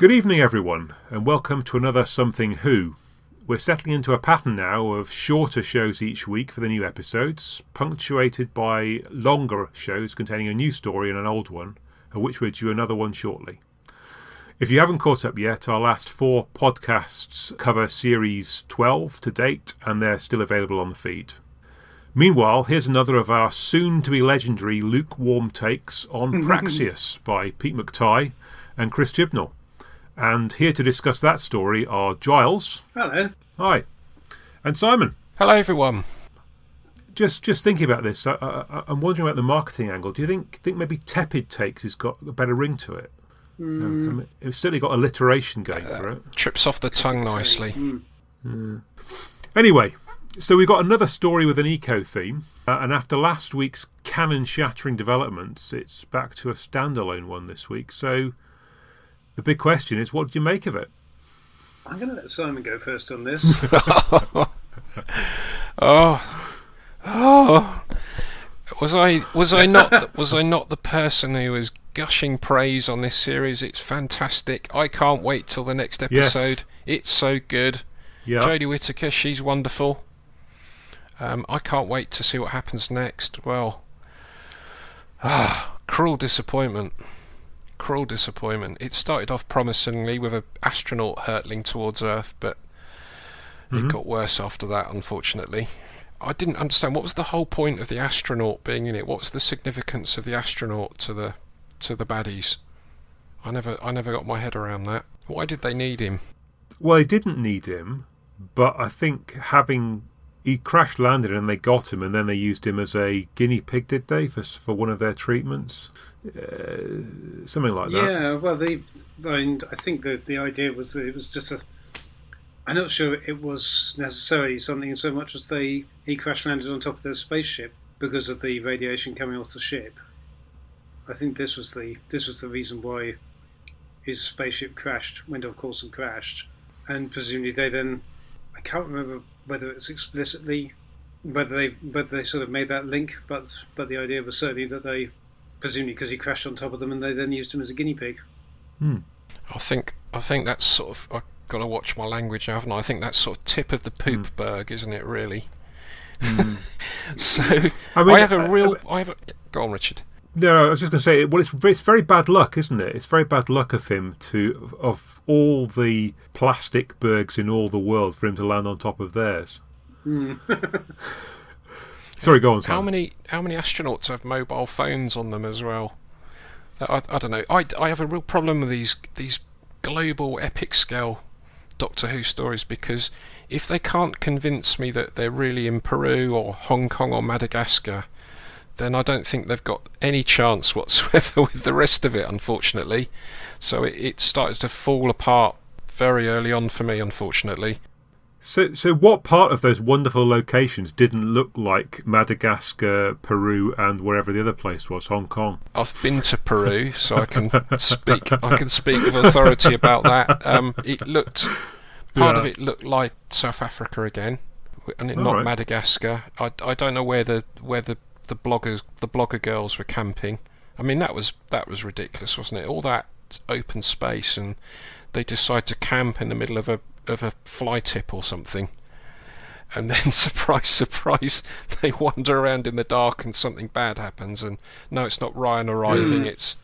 Good evening, everyone, and welcome to another Something Who. We're settling into a pattern now of shorter shows each week for the new episodes, punctuated by longer shows containing a new story and an old one, of which we're due another one shortly. If you haven't caught up yet, our last 4 podcasts cover Series 12 to date, and they're still available on the feed. Meanwhile, here's another of our soon-to-be legendary lukewarm takes on Praxeus by Pete McTighe and Chris Chibnall. And here to discuss that story are Giles. Hello. Hi. And Simon. Hello, everyone. Just thinking about this, I'm wondering about the marketing angle. Do you think maybe Tepid Takes has got a better ring to it? I mean, it's certainly got alliteration going for it. Trips off the tongue nicely. Anyway, so we've got another story with an eco theme, and after last week's canon-shattering developments, it's back to a standalone one this week. So the big question is, what did you make of it? I'm going to let Simon go first on this. Was I not the person who was gushing praise on this series? It's fantastic. I can't wait till the next episode. Yes. It's so good. Yeah. Jodie Whittaker, she's wonderful. I can't wait to see what happens next. Well, cruel disappointment. It started off promisingly with an astronaut hurtling towards Earth, but it got worse after that, unfortunately. I didn't understand what was the whole point of the astronaut being in it. What was the significance of the astronaut to the baddies? I never got my head around that. Why did they need him? Well, they didn't need him, but I think he crash landed and they got him, and then they used him as a guinea pig, did they, for one of their treatments? Something like that. Yeah, well, I think that the idea was that it was just I'm not sure it was necessarily something so much as he crash landed on top of their spaceship because of the radiation coming off the ship. I think this was the reason why his spaceship went off course and crashed, and presumably they then, I can't remember whether it's explicitly, whether they sort of made that link, but the idea was certainly that they, presumably because he crashed on top of them, and they then used him as a guinea pig. I think that's sort of, I've got to watch my language now, haven't I? I think that's sort of tip of the poop berg, isn't it, really? So, go on, Richard. No, I was just going to say, well, it's very bad luck, isn't it? It's very bad luck of him of all the plastic bergs in all the world, for him to land on top of theirs. Sorry, go on, Simon. How many astronauts have mobile phones on them as well? I don't know. I have a real problem with these global epic scale Doctor Who stories, because if they can't convince me that they're really in Peru or Hong Kong or Madagascar, then I don't think they've got any chance whatsoever with the rest of it, unfortunately. So it started to fall apart very early on for me, unfortunately. So what part of those wonderful locations didn't look like Madagascar, Peru, and wherever the other place was, Hong Kong? I've been to Peru, so I can speak with authority about that. Part of it looked like South Africa again, and not right. Madagascar. I don't know where the blogger girls were camping. I mean, that was ridiculous, wasn't it? All that open space, and they decide to camp in the middle of a fly tip or something, and then surprise, they wander around in the dark and something bad happens. And no, it's not Ryan arriving. It's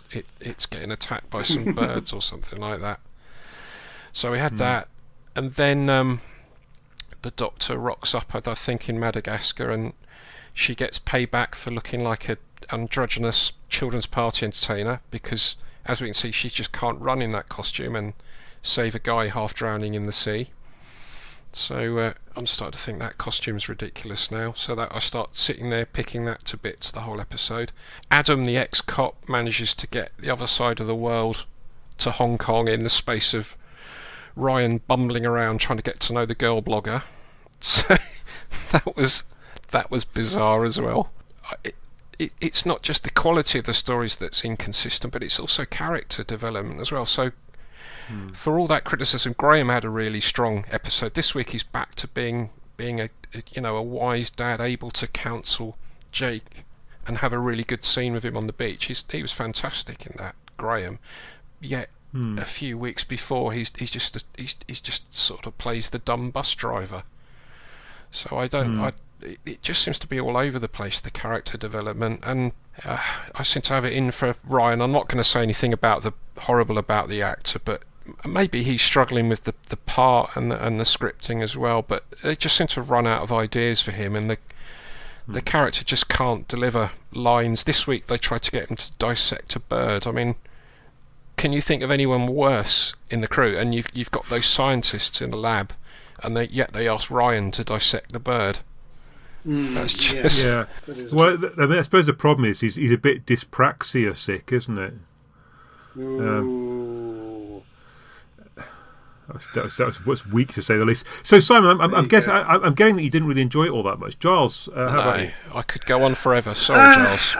getting attacked by some birds or something like that. So we had that, and then the Doctor rocks up, I think, in Madagascar, and she gets payback for looking like an androgynous children's party entertainer, because, as we can see, she just can't run in that costume and save a guy half drowning in the sea. So I'm starting to think that costume's ridiculous now, so that I start sitting there picking that to bits the whole episode. Adam, the ex-cop, manages to get the other side of the world to Hong Kong in the space of Ryan bumbling around trying to get to know the girl blogger. So that was bizarre as well. It's not just the quality of the stories that's inconsistent, but it's also character development as well. So for all that criticism, Graham had a really strong episode. This week he's back to being a wise dad, able to counsel Jake and have a really good scene with him on the beach. He was fantastic in that, Graham. Yet a few weeks before he's just sort of plays the dumb bus driver. So I don't. It just seems to be all over the place, the character development, and I seem to have it in for Ryan. I'm not going to say anything about the horrible about the actor, but maybe he's struggling with the part and the scripting as well. But they just seem to run out of ideas for him, and the character just can't deliver lines. This week they tried to get him to dissect a bird. I mean, can you think of anyone worse in the crew? And you've got those scientists in the lab, and yet they asked Ryan to dissect the bird. That's just Well, I mean, I suppose the problem is he's a bit Dys-Praxeus-ic, isn't it? That was weak to say the least. So Simon, I'm guessing I'm getting that you didn't really enjoy it all that much. Giles, how about you? I could go on forever. Sorry, Giles.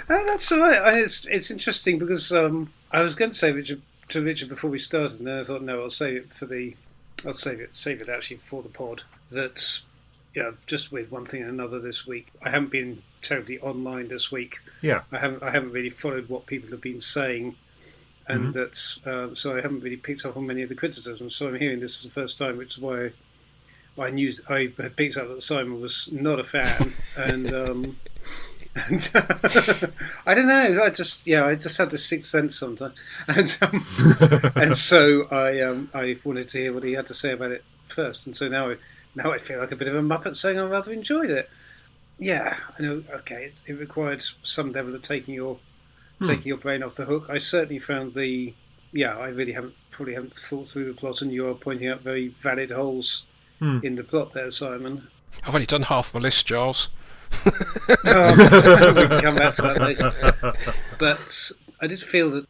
That's all right. It's interesting because I was going to say to Richard before we started, and then I thought, no, I'll save it actually for the pod. That, just with one thing and another this week, I haven't been terribly online this week. Yeah, I haven't really followed what people have been saying, and so I haven't really picked up on many of the criticisms. So I'm hearing this for the first time, which is why I had picked up that Simon was not a fan, and I don't know. I just had this sixth sense sometimes, and so I wanted to hear what he had to say about it first. And so now I feel like a bit of a muppet saying I rather enjoyed it. Yeah, I know. Okay, it required some level of taking your brain off the hook. I certainly found I really haven't thought through the plot, and you are pointing out very valid holes in the plot there, Simon. I've only done half my list, Giles. We can come back to that later. But I did feel that,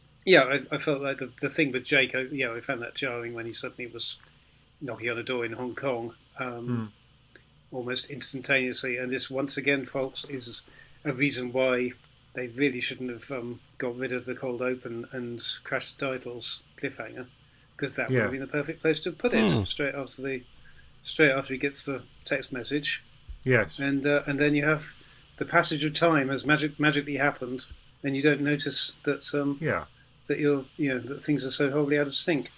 I felt like the thing with Jake, I found that jarring when he suddenly was knocking on a door in Hong Kong almost instantaneously. And this, once again, folks, is a reason why they really shouldn't have got rid of the cold open and crashed the titles cliffhanger, because that would have been the perfect place to put it straight after he gets the text message. Yes, and then you have the passage of time has magically happened, and you don't notice that that things are so wholly out of sync.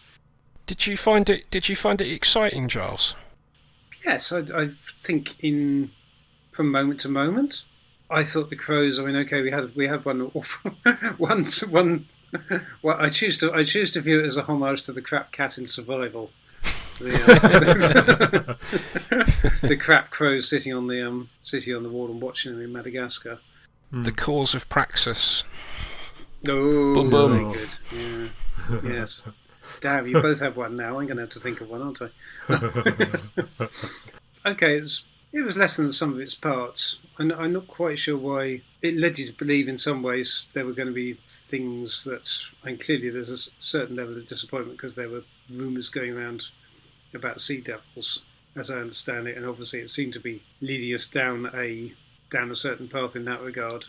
Did you find it exciting, Giles? Yes, I think from moment to moment, I thought the crows. I mean, okay, we had one awful one. Well, I choose to view it as a homage to the crap cat in Survival. The crap crows sitting on the wall and watching them in Madagascar. The cause of Praxeus. Oh, boom, boom. Very good. Yeah. Yes. Damn, you both have one now. I'm going to have to think of one, aren't I? Okay, it was less than the sum of its parts. I'm not quite sure why. It led you to believe in some ways there were going to be things that, and clearly there's a certain level of disappointment because there were rumours going around about sea devils, as I understand it, and obviously it seemed to be leading us down a certain path in that regard.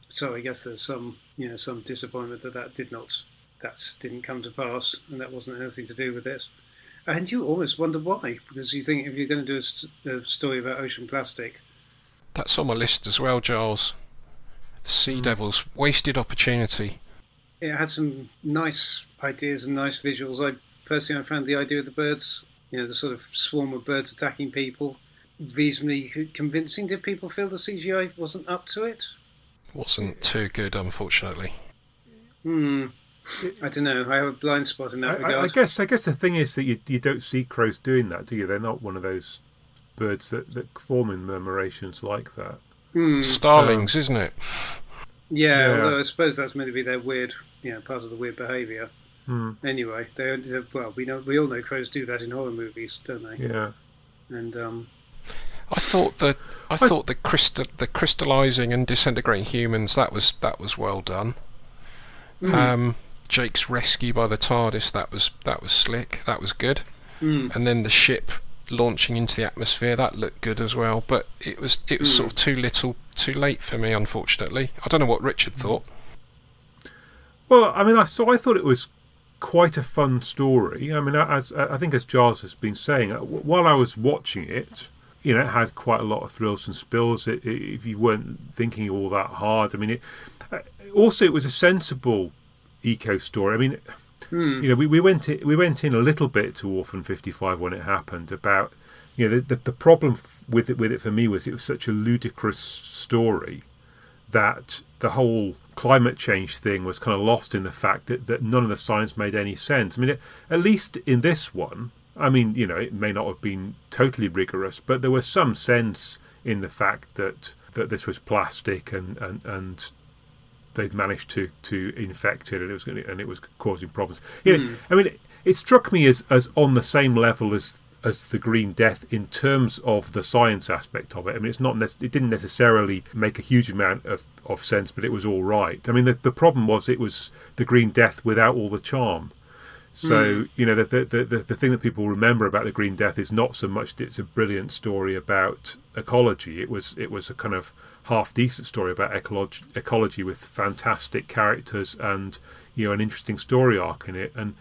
So I guess there's some disappointment that didn't come to pass, and that wasn't anything to do with it. And you almost wonder why, because you think if you're going to do a story about ocean plastic, that's on my list as well, Giles. Sea devils, wasted opportunity. It had some nice ideas and nice visuals. I found the idea of the birds, the sort of swarm of birds attacking people, reasonably convincing. Did people feel the CGI wasn't up to it? Wasn't too good, unfortunately. I don't know. I have a blind spot in that regard. I guess the thing is that you don't see crows doing that, do you? They're not one of those birds that form in murmurations like that. Starlings, isn't it? Yeah, although I suppose that's meant to be their weird, part of the weird behaviour. Anyway, we all know crows do that in horror movies, don't they? Yeah. And I thought the crystallizing and disintegrating humans, that was well done. Jake's rescue by the TARDIS, that was slick, that was good. And then the ship launching into the atmosphere, that looked good as well. But it was sort of too little, too late for me, unfortunately. I don't know what Richard thought. Well, I mean, I thought it was quite a fun story. I mean, I think as Giles has been saying, while I was watching it, it had quite a lot of thrills and spills. If you weren't thinking all that hard, I mean, Also, it was a sensible eco story. I mean, we went in a little bit to Orphan 55 when it happened about, the problem with it for me was it was such a ludicrous story that the whole climate change thing was kind of lost in the fact that none of the science made any sense. I mean, at least in this one, I mean, it may not have been totally rigorous, but there was some sense in the fact that this was plastic and they'd managed to infect it and it was causing problems. I mean, it struck me as on the same level as the Green Death in terms of the science aspect of it. I mean, it didn't necessarily make a huge amount of sense, but it was all right. I mean, the problem was it was the Green Death without all the charm. So, the thing that people remember about the Green Death is not so much that it's a brilliant story about ecology. It was a kind of half-decent story about ecology with fantastic characters and, an interesting story arc in it. And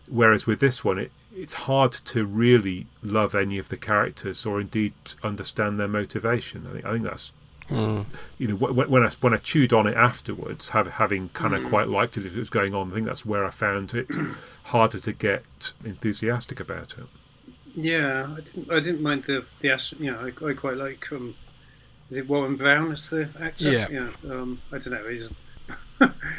whereas with this one, it's hard to really love any of the characters or indeed understand their motivation. I think that's when I chewed on it afterwards, having kind of quite liked it as it was going on. I think that's where I found it harder to get enthusiastic about it. Yeah, I didn't mind the I quite like is it Warren Brown as the actor? Yeah. I don't know.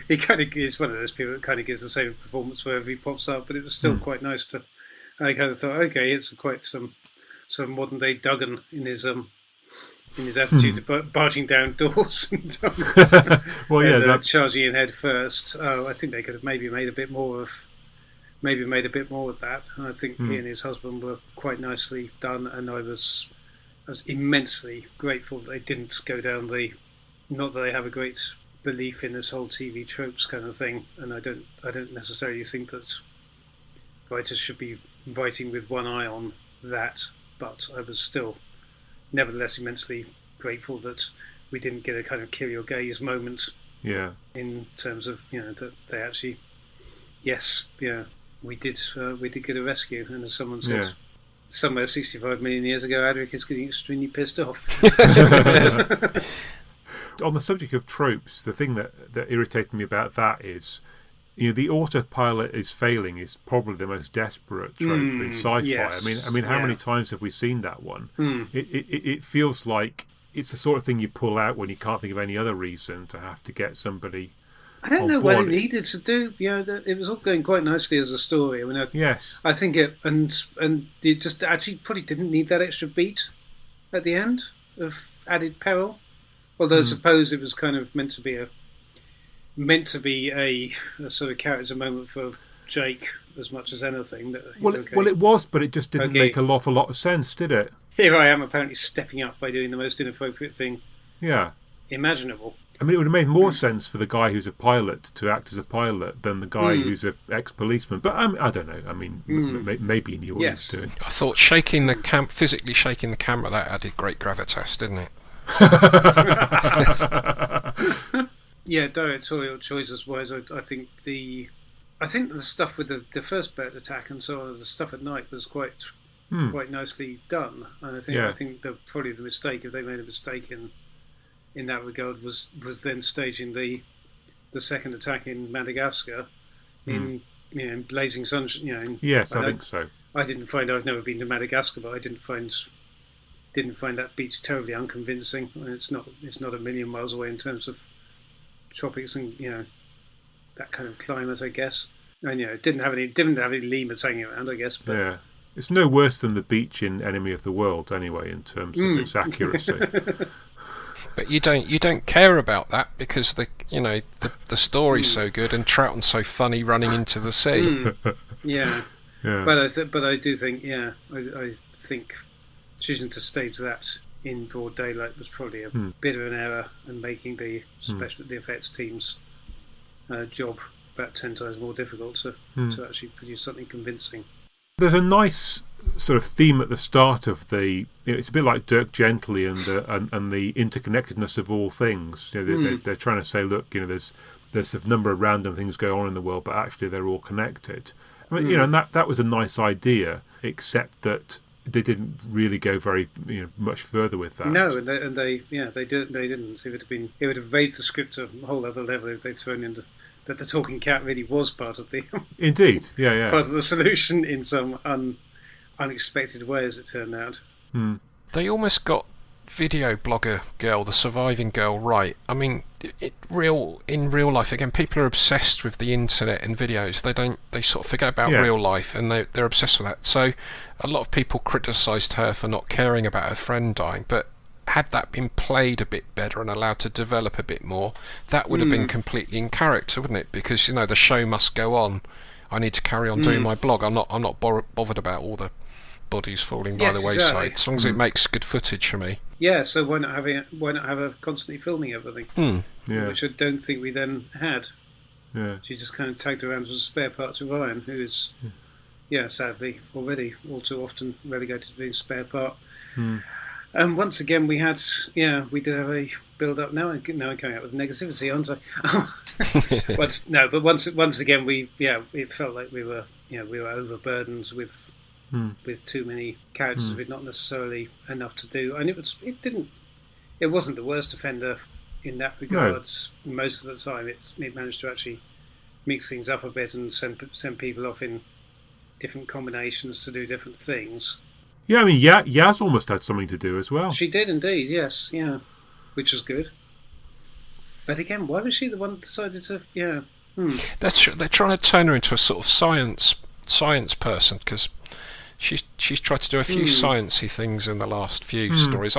He kind of is one of those people that kind of gives the same performance wherever he pops up, but it was still quite nice to. I kind of thought, okay, it's quite some modern day Duggan in his attitude to barging down doors and, charging in head first. I think they could have maybe made a bit more of that. And I think he and his husband were quite nicely done, and I was immensely grateful that they didn't go down not that they have a great belief in this whole TV tropes kind of thing, and I don't necessarily think that writers should be writing with one eye on that, but I was still nevertheless immensely grateful that we didn't get a kind of kill your gaze moment. Yeah. In terms of that they actually, we did get a rescue, and as someone said somewhere 65 million years ago, Adric is getting extremely pissed off. On the subject of tropes, the thing that irritated me about that is, the autopilot is failing is probably the most desperate trope in sci-fi. Yes. I mean, how many times have we seen that one? It feels like it's the sort of thing you pull out when you can't think of any other reason to have to get somebody. I don't know what it needed to do. It was all going quite nicely as a story. I mean, I think it and it just actually probably didn't need that extra beat at the end of added peril. Although I suppose it was kind of meant to be a sort of character moment for Jake as much as anything. Well, it was, but it just didn't make an awful lot of sense, did it? Here I am apparently stepping up by doing the most inappropriate thing imaginable. I mean, it would have made more sense for the guy who's a pilot to act as a pilot than the guy who's an ex-policeman. But I don't know. I mean, maybe he knew what he was doing. I thought physically shaking the camera, that added great gravitas, didn't it? Directorial choices wise, I think the stuff with the first bird attack and so on, the stuff at night was quite nicely done. And I think probably the mistake, if they made a mistake in that regard, was then staging the second attack in Madagascar in blazing sunshine. Yes, I think so. I didn't find. I've never been to Madagascar, but I didn't find that beach terribly unconvincing. I mean, it's not a million miles away in terms of tropics and that kind of climate, I guess. And it didn't have any lemurs hanging around, I guess. But it's no worse than the beach in Enemy of the World, anyway, in terms of its accuracy. But you don't care about that because the story's so good and Troughton's so funny running into the sea. But I do think I think choosing to stage that in broad daylight was probably a bit of an error, and making the effects team's job about 10 times more difficult to actually produce something convincing. There's a nice sort of theme at the start of it's a bit like Dirk Gently and the interconnectedness of all things. They're trying to say, look, there's a number of random things going on in the world, but actually they're all connected. I mean, and that was a nice idea, except that they didn't really go very much further with that. No, and they didn't. It would have raised the script to a whole other level if they'd thrown in that the talking cat really was part of the Indeed, yeah, part of the solution in some unexpected way, as it turned out. They almost got video blogger girl, the surviving girl, right. I mean, in real life, again, people are obsessed with the internet and videos. They sort of forget about real life, and they're obsessed with that. So a lot of people criticised her for not caring about her friend dying, but had that been played a bit better and allowed to develop a bit more, that would have been completely in character, wouldn't it? Because the show must go on. I need to carry on doing my blog. I'm not bothered about all the bodies falling by the wayside. Exactly. As long as it makes good footage for me. Yeah, so why not have her constantly filming everything? Which I don't think we then had. Yeah. She just kind of tagged around as a spare part to Ryan, who is, sadly, already all too often relegated to being a spare part. And once again, we did have a build-up. Now I'm coming out with negativity, aren't I? But once again, it felt like we were overburdened with too many characters with not necessarily enough to do, and it wasn't the worst offender in that regard. No. Most of the time, it managed to actually mix things up a bit and send people off in different combinations to do different things. Yeah, I mean, Yaz almost had something to do as well. She did indeed, yes, which was good. But again, why was she the one that decided to? They're trying to turn her into a sort of science person, because she's tried to do a few sciencey things in the last few stories.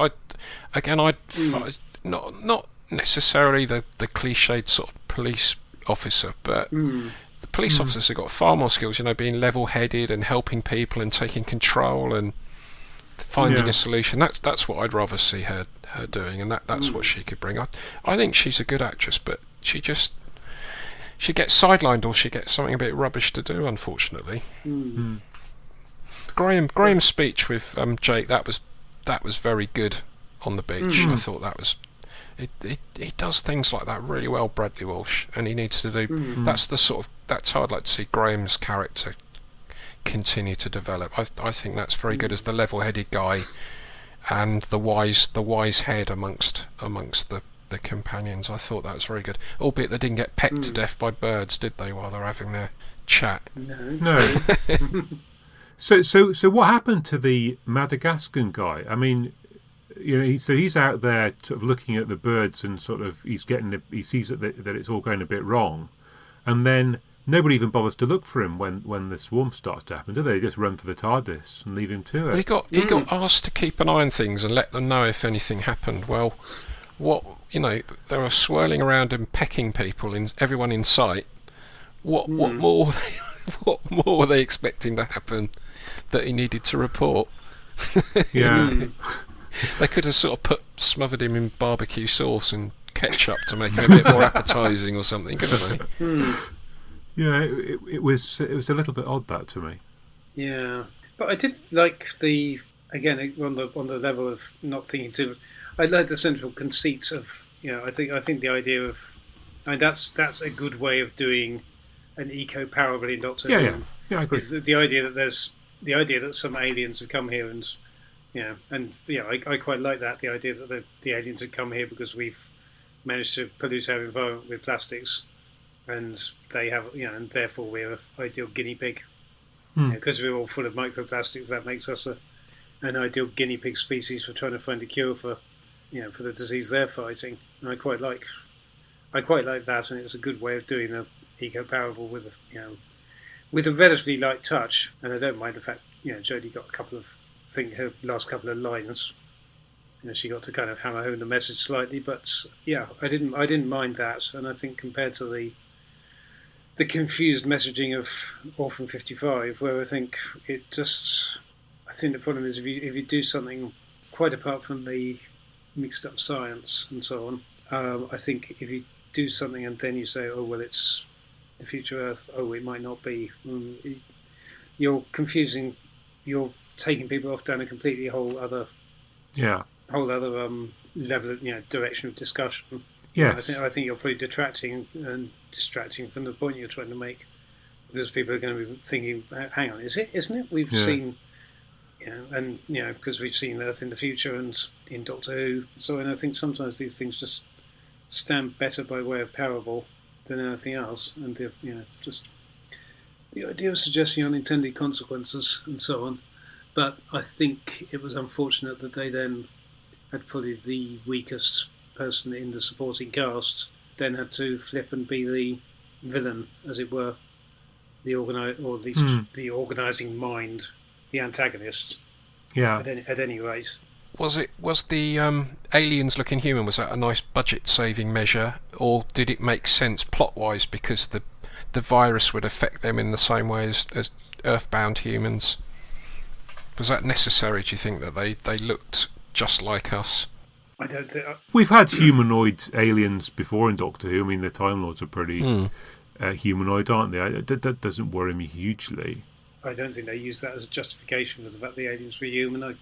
Not necessarily the cliched sort of police officer, but the police officers have got far more skills, being level-headed and helping people and taking control and finding a solution. That's what I'd rather see her doing, and that's what she could bring. I think she's a good actress, but she gets sidelined, or she gets something a bit rubbish to do, unfortunately. Graham's speech with Jake, that was very good on the beach. I thought that was he does things like that really well, Bradley Walsh, and he needs to do that's how I'd like to see Graham's character continue to develop. I think that's very good as the level-headed guy and the wise head amongst the companions. I thought that was very good, albeit they didn't get pecked to death by birds, did they, while they're having their chat? No. So what happened to the Madagascan guy? I mean, he's out there sort of looking at the birds, and sort of he sees that it's all going a bit wrong, and then nobody even bothers to look for him when the swarm starts to happen, do they? They just run for the TARDIS and leave him to it. Well, he got asked to keep an eye on things and let them know if anything happened. Well, they were swirling around and pecking everyone in sight. What more? What more were they expecting to happen that he needed to report? They could have sort of smothered him in barbecue sauce and ketchup to make him a bit more appetising or something, couldn't they? Yeah, it was a little bit odd, that, to me. Yeah, but I did like again on the level of not thinking too. I like the central conceit of I think the idea of, that's a good way of doing an eco parable in Doctor Who. Yeah, I agree. Is the idea that some aliens have come here and I quite like that, the idea that the aliens have come here because we've managed to pollute our environment with plastics, and they have and therefore we're an ideal guinea pig. Because we're all full of microplastics, that makes us an ideal guinea pig species for trying to find a cure for the disease they're fighting. And I quite like that, and it's a good way of doing an eco parable with a relatively light touch. And I don't mind the fact Jodie got her last couple of lines, she got to kind of hammer home the message slightly, but I didn't mind that. And I think compared to the confused messaging of Orphan 55, where I think the problem is if you do something quite apart from the mixed up science and so on, I think if you do something and then you say, oh well, it's the future Earth, oh it might not be, you're confusing, you're taking people off down a completely whole other level of direction of discussion. Yes. I think you're probably distracting from the point you're trying to make, because people are going to be thinking, hang on, isn't it? We've seen and because we've seen Earth in the future and in Doctor Who, so I think sometimes these things just stand better by way of parable than anything else, and just the idea of suggesting unintended consequences and so on. But I think it was unfortunate that they then had probably the weakest person in the supporting cast, then had to flip and be the villain, as it were, the or at least the organising mind, the antagonist. Yeah. At any rate. Was the aliens looking human? Was that a nice budget-saving measure, or did it make sense plot-wise because the virus would affect them in the same way as Earthbound humans? Was that necessary? Do you think that they looked just like us? I don't think we've had humanoid aliens before in Doctor Who. I mean, the Time Lords are pretty humanoid, aren't they? That doesn't worry me hugely. I don't think they use that as a justification for the fact the aliens were human.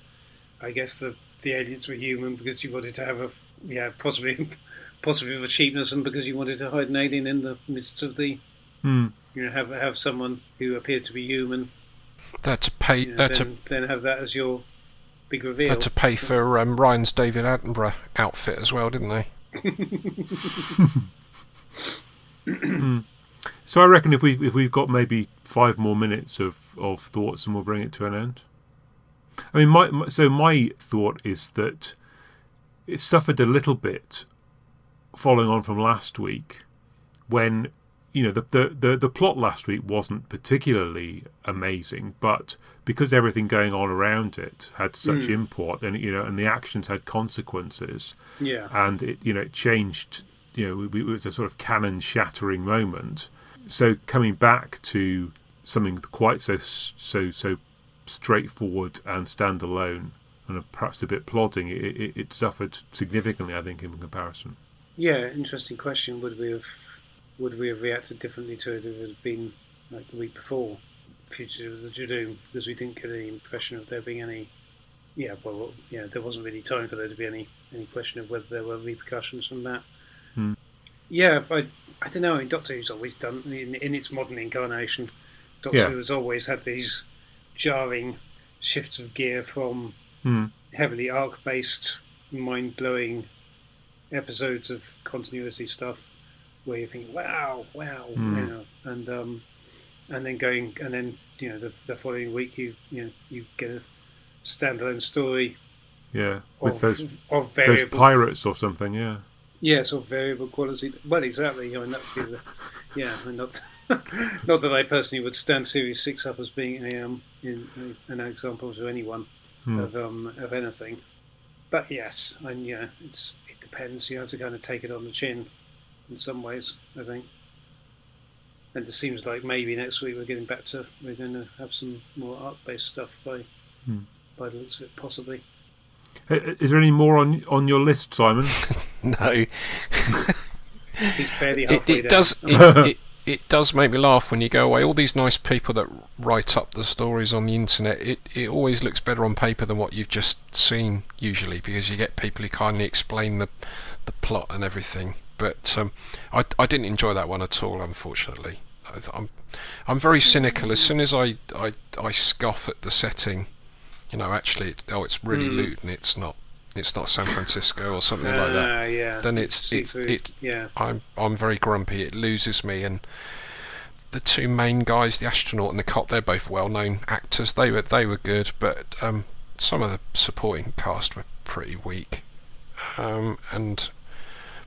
I guess the aliens were human because you wanted to have possibly of a cheapness, and because you wanted to hide an alien in the midst of the have someone who appeared to be human. They to pay. Then have that as your big reveal. They had to pay for Ryan's David Attenborough outfit as well, didn't they? So I reckon if we've got maybe 5 more minutes of thoughts, and we'll bring it to an end. I mean, my thought is that it suffered a little bit, following on from last week, when the plot last week wasn't particularly amazing, but because everything going on around it had such import, and the actions had consequences, and it changed. It was a sort of canon-shattering moment. So coming back to something quite so straightforward and standalone, and perhaps a bit plodding, it suffered significantly, I think, in comparison. Yeah, interesting question. Would we have reacted differently to it if it had been like the week before, Fugitive of the Judoon? Because we didn't get any impression of there being any. There wasn't really time for there to be any question of whether there were repercussions from that. Yeah, but I don't know. I mean, Doctor Who's always done in its modern incarnation. Doctor Who has always had these jarring shifts of gear from heavily arc-based, mind-blowing episodes of continuity stuff, where you think, wow, and then the following week you get a standalone story. Yeah, with of those pirates or something. Yeah. Yeah, sort of variable quality. Well, exactly. I mean, that would be not not that I personally would stand Series 6 up as being an example to anyone of anything. But yes, and it depends. You have to kind of take it on the chin in some ways, I think. And it seems like maybe next week we're going to have some more art-based stuff by the looks of it, possibly. Is there any more on your list, Simon? No. He's barely halfway down. It does make me laugh when you go away. All these nice people that write up the stories on the internet, it always looks better on paper than what you've just seen, usually, because you get people who kindly explain the plot and everything. But I didn't enjoy that one at all, unfortunately. I'm very cynical. As soon as I scoff at the setting, actually, it's really Luton. It's not San Francisco or something like that. Yeah. Then I'm very grumpy. It loses me. And the two main guys, the astronaut and the cop, they're both well-known actors. They were good, but some of the supporting cast were pretty weak. And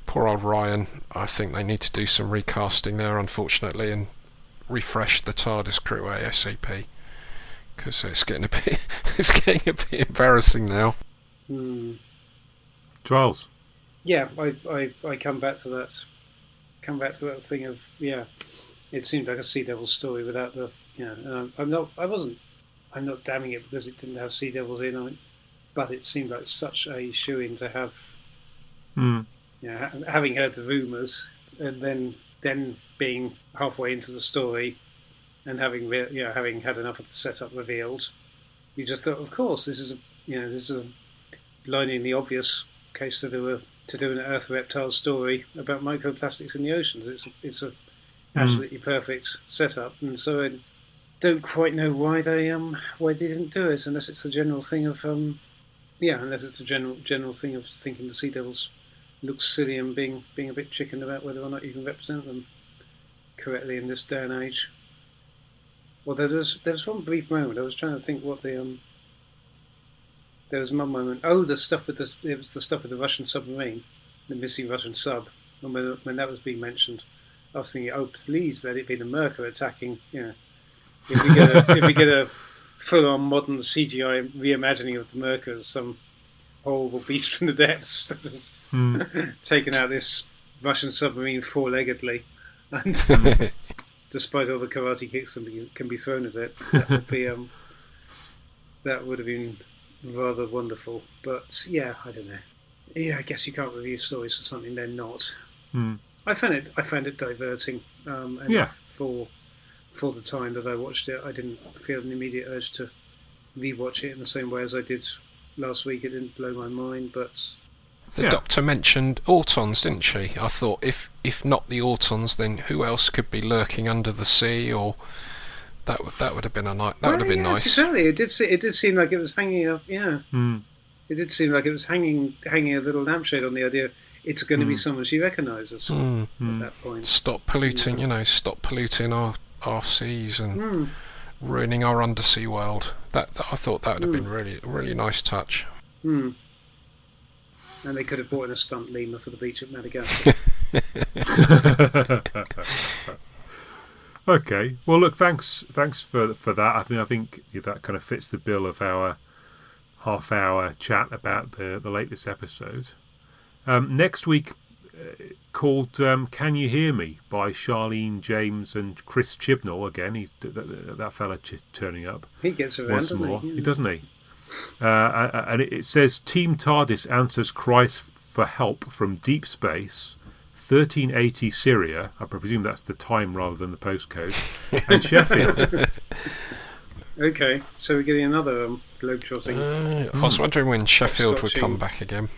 poor old Ryan, I think they need to do some recasting there, unfortunately, and refresh the TARDIS crew ASAP. Because it's getting a bit embarrassing now. Giles. Yeah, I come back to that thing of it seemed like a Sea Devil story without the I'm not damning it because it didn't have Sea Devils in it, but it seemed like such a shoe-in to have having heard the rumours and then being halfway into the story and having had enough of the setup revealed, you just thought, of course, this is a blindingly obvious case to do an Earth reptile story about microplastics in the oceans. It's a absolutely perfect setup, and so don't quite know why they didn't do it, unless it's the general thing of unless it's the general thing of thinking the Sea Devils look silly and being a bit chicken about whether or not you can represent them correctly in this day and age. Although there was one brief moment I was trying to think what the there was one moment. Oh, it was the stuff with the Russian submarine, the missing Russian sub. And when that was being mentioned, I was thinking, oh, please let it be the Merker attacking. If we get a full-on modern CGI reimagining of the Merker as some horrible beast from the depths, taking out this Russian submarine four-leggedly, and despite all the karate kicks that can be thrown at it, that would have been rather wonderful. But yeah, I don't know. Yeah, I guess you can't review stories for something they're not. I found it diverting. For the time that I watched it, I didn't feel an immediate urge to rewatch it in the same way as I did last week. It didn't blow my mind, but the Doctor mentioned Autons, didn't she? I thought if not the Autons, then who else could be lurking under the sea? Or that would have been would have been nice. Exactly. It did seem like it was hanging up. Yeah. It did seem like it was hanging a little lampshade on the idea it's going to be someone she recognises at that point. Stop polluting, stop polluting our seas and ruining our undersea world. That I thought that would have been really a really nice touch. And they could have brought in a stunt lemur for the beach at Madagascar. Okay. Well, look, thanks for that. I think that kind of fits the bill of our half-hour chat about the latest episode. Next week, called "Can You Hear Me" by Charlene James and Chris Chibnall. Again, he's that fella turning up. He gets around, once more. He doesn't he? And it says Team TARDIS answers cries for help from deep space, 1380 Syria. I presume that's the time rather than the postcode, and Sheffield. Okay, so we're getting another globetrotting. I was wondering when Sheffield would come back again.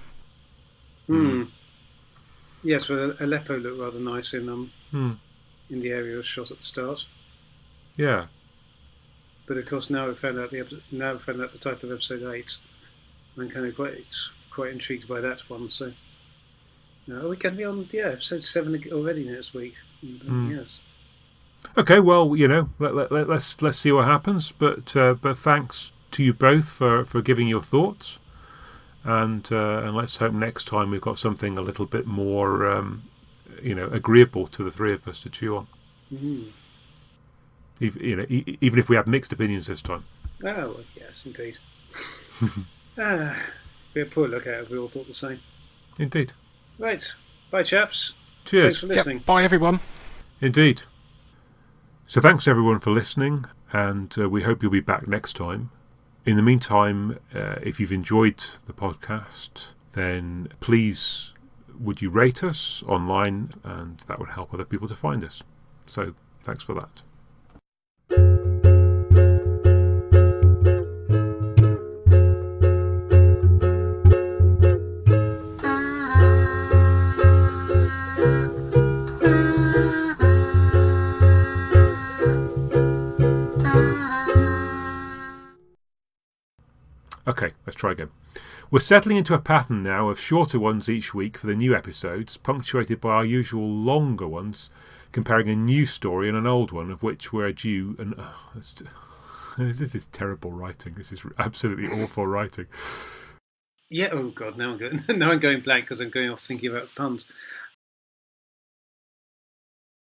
Yes, well, Aleppo looked rather nice in the area it was shot at the start. Yeah. But of course, now we've found out the title of episode 8. I'm kind of quite intrigued by that one. So, we can be on episode 7 already next week. Yes. Okay, well, let's see what happens. But thanks to you both for giving your thoughts, and let's hope next time we've got something a little bit more agreeable to the three of us to chew on. Even if we have mixed opinions this time. Oh, yes, indeed. Be a poor lookout if we all thought the same. Indeed. Right. Bye, chaps. Cheers. Thanks for listening. Yep. Bye, everyone. Indeed. So thanks, everyone, for listening, and we hope you'll be back next time. In the meantime, if you've enjoyed the podcast, then please would you rate us online, and that would help other people to find us. So thanks for that. Okay, let's try again. We're settling into a pattern now of shorter ones each week for the new episodes, punctuated by our usual longer ones, comparing a new story and an old one, of which we're due. And this is terrible writing. This is absolutely awful writing. Yeah. Oh God. Now I'm going blank because I'm going off thinking about puns.